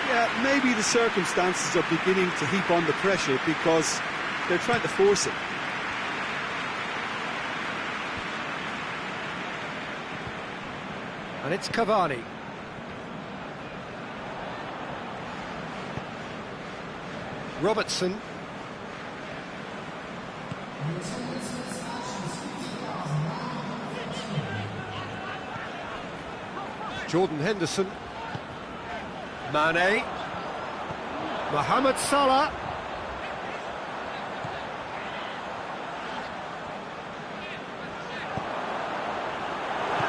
Yeah, maybe the circumstances are beginning to heap on the pressure because they're trying to force it. And it's Cavani. Robertson. Jordan Henderson. Mane. Mohamed Salah.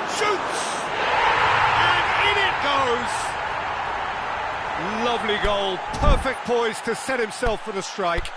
Shoots! And in it goes! Lovely goal, perfect poise to set himself for the strike.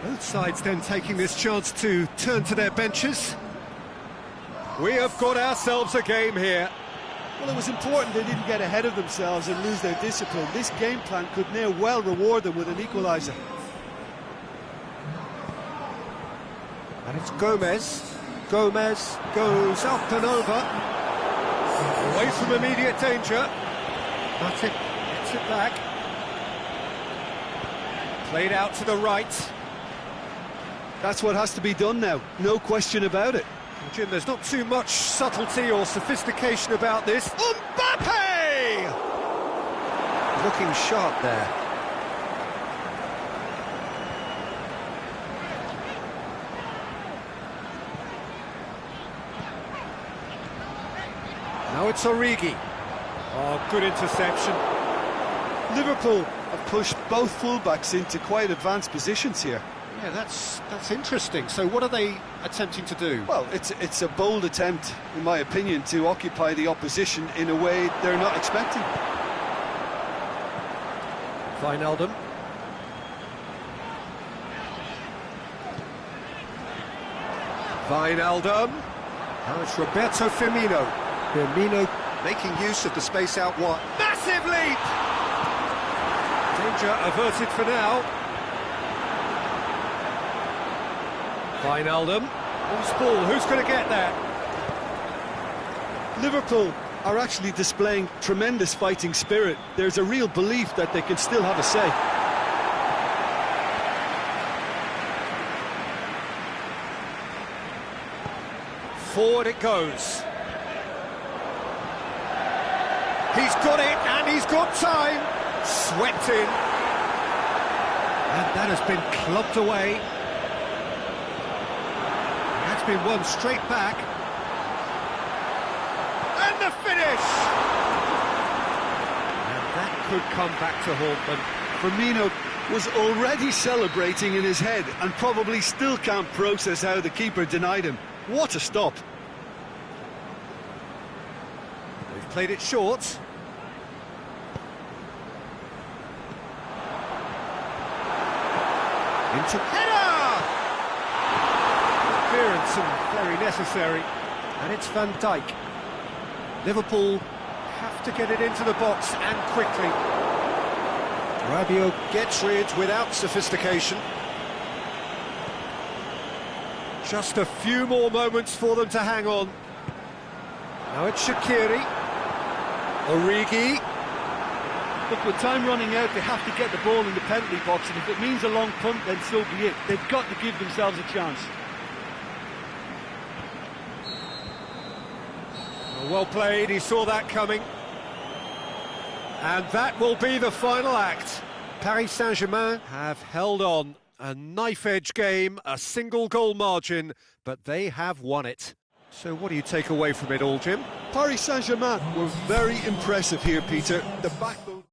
Both sides then taking this chance to turn to their benches. We have got ourselves a game here. Well, it was important they didn't get ahead of themselves and lose their discipline. This game plan could now well reward them with an equaliser. And it's Gomez. Gomez goes up and over. away from immediate danger. Matip gets it back. Played out to the right. That's what has to be done now, no question about it. Jim, there's not too much subtlety or sophistication about this. Mbappe! Looking sharp there. Now it's Origi. Oh, good interception. Liverpool have pushed both fullbacks into quite advanced positions here. Yeah, that's interesting. So what are they attempting to do? Well, it's a bold attempt, in my opinion, to occupy the opposition in a way they're not expecting. Wijnaldum. Wijnaldum. Now it's Roberto Firmino. Firmino making use of the space out wide. Massive leap! Danger averted for now. Wijnaldum. Loose ball, who's going to get that? Liverpool are actually displaying tremendous fighting spirit. There's a real belief that they can still have a say. Forward it goes. He's got it, and he's got time. Swept in. And that has been clubbed away. That's been won straight back. And the finish! And that could come back to haunt them. Firmino was already celebrating in his head and probably still can't process how the keeper denied him. What a stop. They've played it short. Into header! Clearance and very necessary. And it's Van Dijk. Liverpool have to get it into the box and quickly. Rabiot gets rid without sophistication. Just a few more moments for them to hang on. Now it's Shaqiri. Origi. Look, with time running out, they have to get the ball in the penalty box, and if it means a long punt, then so be it. They've got to give themselves a chance. Well played, he saw that coming. And that will be the final act. Paris Saint-Germain have held on. A knife-edge game, a single goal margin, but they have won it. So what do you take away from it all, Jim? Paris Saint-Germain were very impressive here, Peter. The backbone...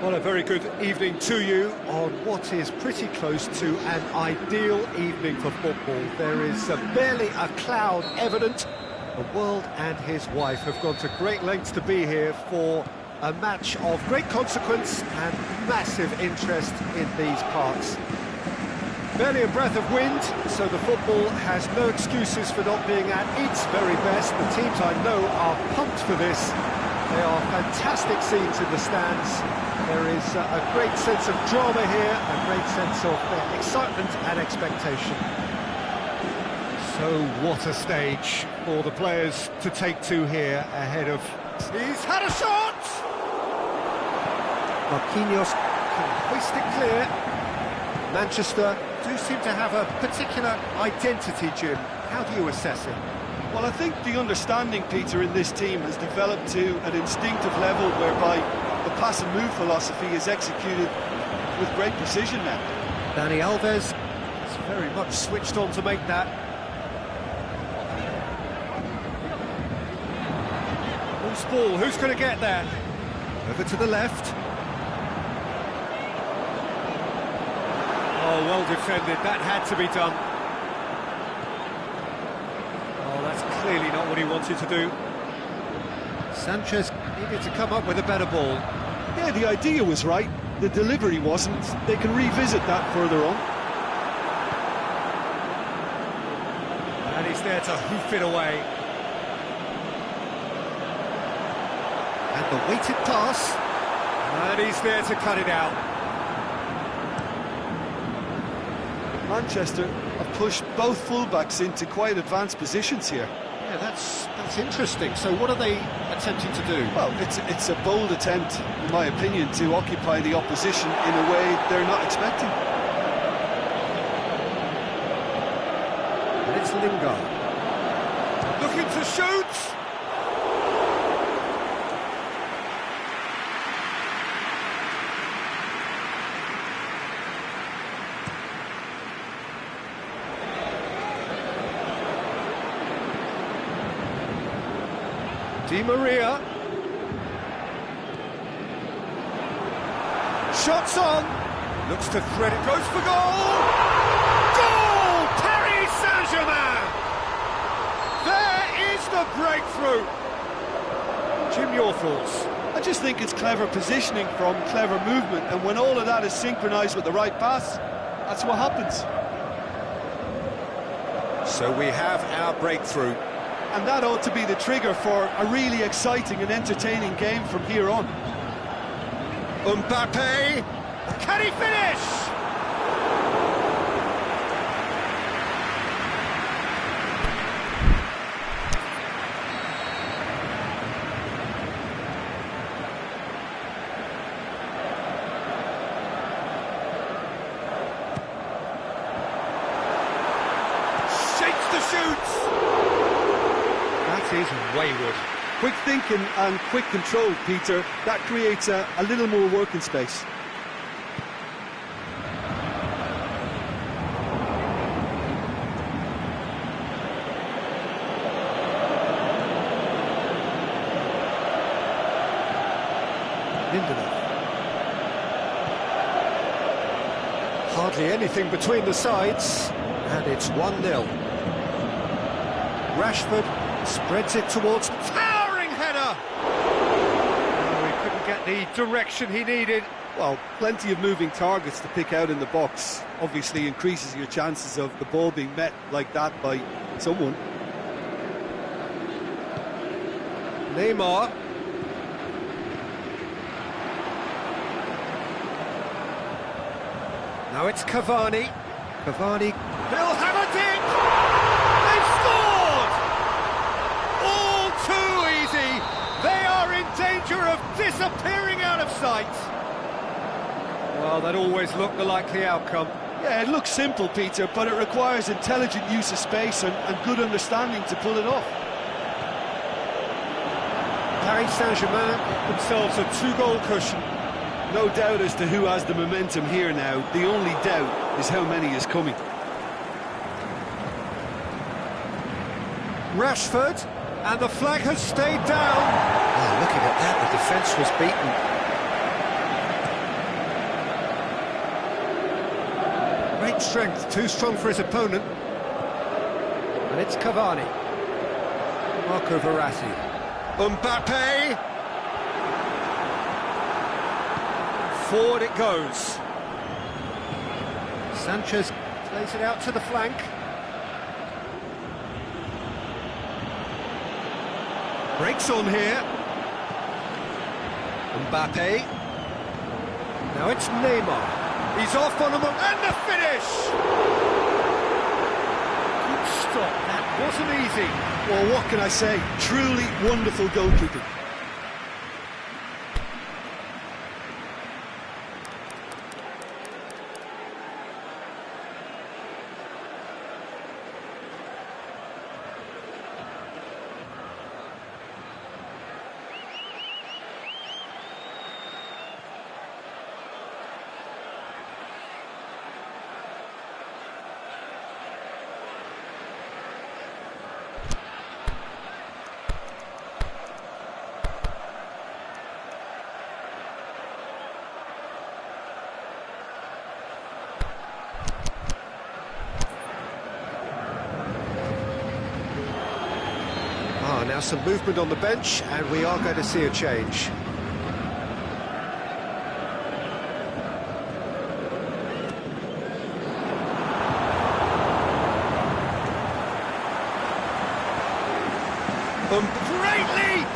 Well, a very good evening to you on what is pretty close to an ideal evening for football. There is barely a cloud evident. The world and his wife have gone to great lengths to be here for a match of great consequence and massive interest in these parts. Barely a breath of wind, so the football has no excuses for not being at its very best. The teams I know are pumped for this. They are fantastic scenes in the stands. There is a great sense of drama here, a great sense of excitement and expectation. So what a stage for the players to take to here ahead of... He's had a shot! Marquinhos can hoist it clear. Manchester do seem to have a particular identity, Jim. How do you assess it? Well, I think the understanding, Peter, in this team has developed to an instinctive level whereby the pass and move philosophy is executed with great precision now. Dani Alves is very much switched on to make that. Loose ball, who's going to get there? Over to the left. Oh, well defended, that had to be done. Oh, that's clearly not what he wanted to do. Sanchez needed to come up with a better ball. Yeah, the idea was right, the delivery wasn't. They can revisit that further on. And he's there to hoof it away. And the weighted pass. And he's there to cut it out. Manchester have pushed both fullbacks into quite advanced positions here. Yeah, that's interesting. So what are they attempting to do? Well, it's a bold attempt, in my opinion, to occupy the opposition in a way they're not expecting. And it's Lingard. Looking to shoot! Di Maria. Shots on. Looks to thread it. Goes for goal! Goal! Paris Saint-Germain! There is the breakthrough! Jim, your thoughts? I just think it's clever positioning from clever movement, and when all of that is synchronised with the right pass, that's what happens. So we have our breakthrough. And that ought to be the trigger for a really exciting and entertaining game from here on. Mbappe! Can he finish? Shakes the shoots! That is wayward. Quick thinking and quick control, Peter. That creates a little more working space. Lindelof. Hardly anything between the sides, and it's 1-0. Rashford spreads it towards... Towering header! Oh, he couldn't get the direction he needed. Well, plenty of moving targets to pick out in the box. Obviously increases your chances of the ball being met like that by someone. Neymar. Now it's Cavani. Cavani. He'll have a dig! They've scored! All too easy! They are in danger of disappearing out of sight! Well, that always looked the likely outcome. Yeah, it looks simple, Peter, but it requires intelligent use of space and good understanding to pull it off. Paris Saint-Germain themselves a two-goal cushion. No doubt as to who has the momentum here now. The only doubt is how many is coming. Rashford, and the flag has stayed down. Oh, looking at that, the defence was beaten. Great strength, too strong for his opponent. And it's Cavani. Marco Verratti. Mbappe. Forward it goes. Sanchez plays it out to the flank. Breaks on here. Mbappe. Now it's Neymar. He's off on him, and the finish! Good stop, that wasn't easy. Well, what can I say? Truly wonderful goalkeeping. Now some movement on the bench, and we are going to see a change. Great leap!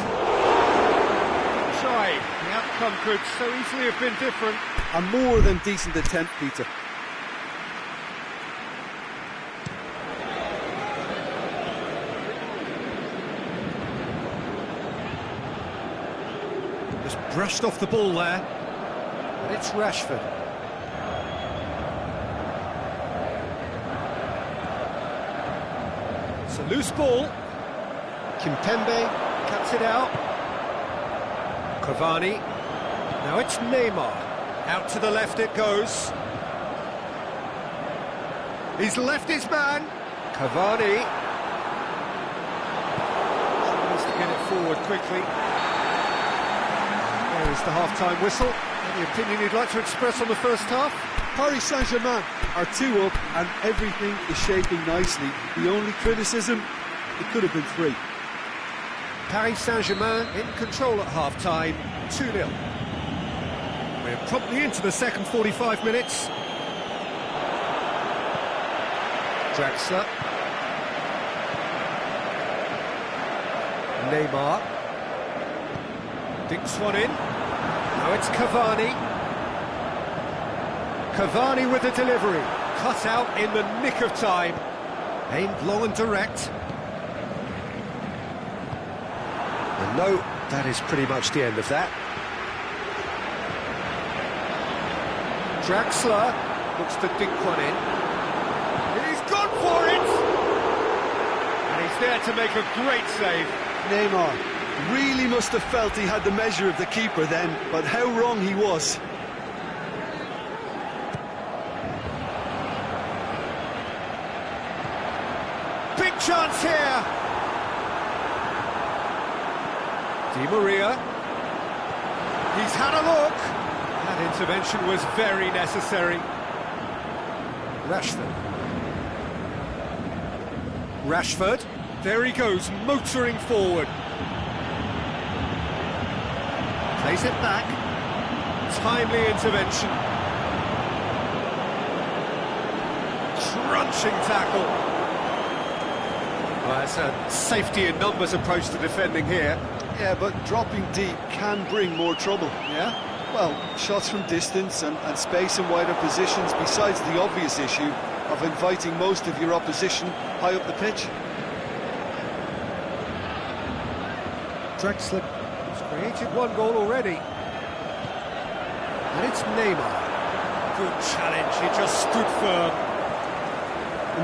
Try. The outcome could so easily have been different. A more than decent attempt, Peter. Just brushed off the ball there. And it's Rashford. It's a loose ball. Kimpembe cuts it out. Cavani. Now it's Neymar. Out to the left it goes. He's left his man. Cavani. Needs to get it forward quickly. There is the half-time whistle. Any opinion you'd like to express on the first half? Paris Saint-Germain are 2 up and everything is shaping nicely. The only criticism, it could have been 3. Paris Saint-Germain in control at half-time, 2-0. We're promptly into the second 45 minutes. Draxler. Neymar. Dinks one in. Now it's Cavani. Cavani with the delivery. Cut out in the nick of time. Aimed long and direct. And no, that is pretty much the end of that. Draxler looks to dink one in. He's gone for it! And he's there to make a great save. Neymar really must have felt he had the measure of the keeper then, but how wrong he was. Big chance here! Di Maria. He's had a look. That intervention was very necessary. Rashford. Rashford. There he goes, motoring forward. Plays it back. Timely intervention. Crunching tackle. Well, that's a safety in numbers approach to defending here. Yeah, but dropping deep can bring more trouble. Yeah? Well, shots from distance and space in wider positions, besides the obvious issue of inviting most of your opposition high up the pitch. Draxler has created one goal already. And it's Neymar. Good challenge, he just stood firm.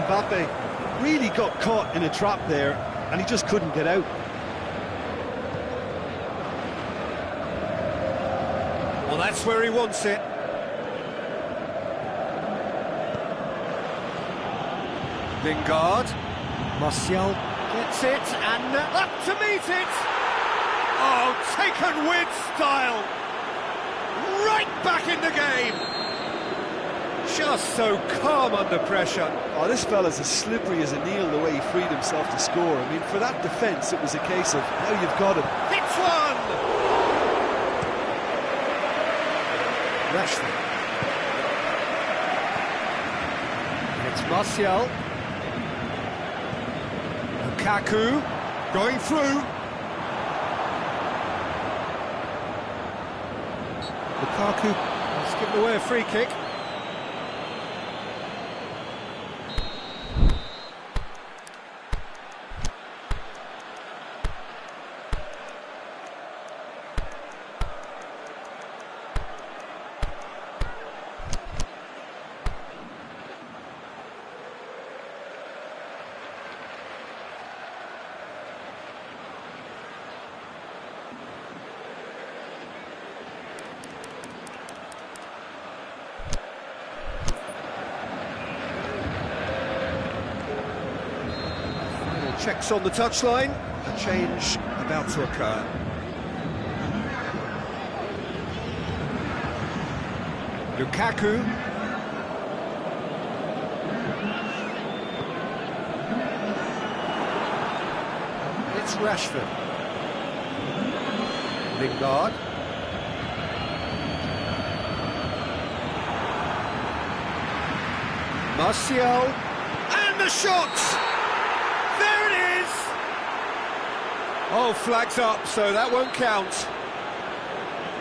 Mbappe really got caught in a trap there, and he just couldn't get out. Well, that's where he wants it. Lingard. Martial gets it, and up to meet it! Oh, taken with style! Right back in the game! Just so calm under pressure. Oh, this fella's as slippery as a Neil the way he freed himself to score. I mean, for that defence, it was a case of, now you've got him. Hits one! Rashford. It's Martial. Lukaku going through. Lukaku has given away a free kick. Checks on the touchline, a change about to occur. Lukaku. It's Rashford. Lingard. Martial. And the shot! There it is! Oh, flags up, so that won't count.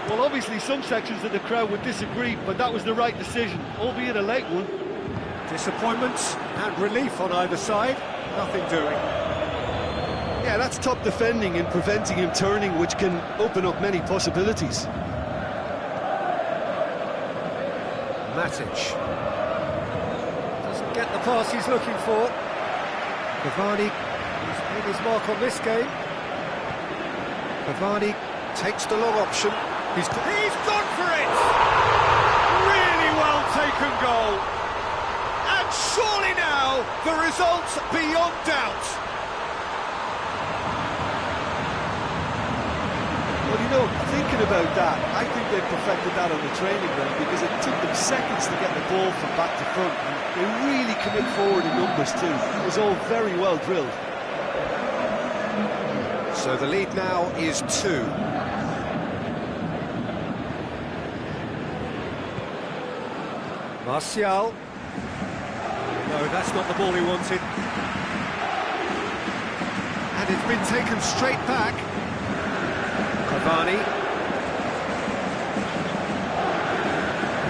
Well, obviously some sections of the crowd would disagree, but that was the right decision, albeit a late one. Disappointment and relief on either side, nothing doing. Yeah, that's top defending and preventing him turning, which can open up many possibilities. Matic doesn't get the pass he's looking for. Cavani has made his mark on this game. Cavani takes the long option. He's gone for it! Really well taken goal. And surely now, the result's beyond doubt. Well, you know, thinking about that, I think they perfected that on the training ground because it took them seconds to get the ball from back to front. And they really commit forward in numbers too. It was all very well drilled. So the lead now is 2. Martial. No, that's not the ball he wanted. And it's been taken straight back. Cavani.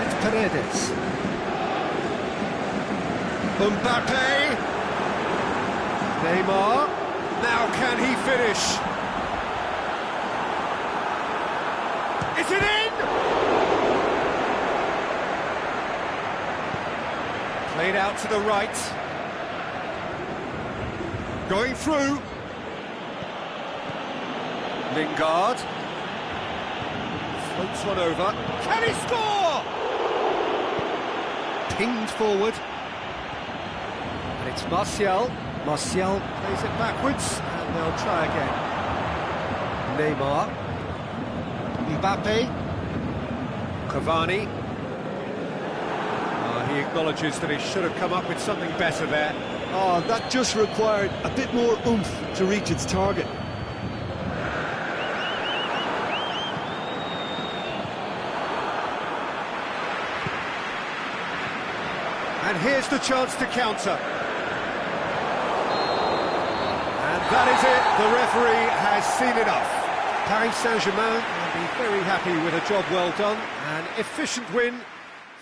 It's Paredes. Mbappe. Neymar. Now can he finish? Is it in? Played out to the right. Going through. Lingard. Floats one over. Can he score? Pinged forward. And it's Martial. Martial plays it backwards, and they'll try again. Neymar. Mbappe. Cavani. He acknowledges that he should have come up with something better there. Oh, that just required a bit more oomph to reach its target. And here's the chance to counter. And that is it, the referee has seen enough. Paris Saint-Germain will be very happy with a job well done, an efficient win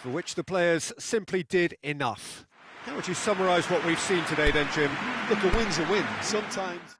for which the players simply did enough. How would you summarise what we've seen today then, Jim? Look, a win's a win. Sometimes...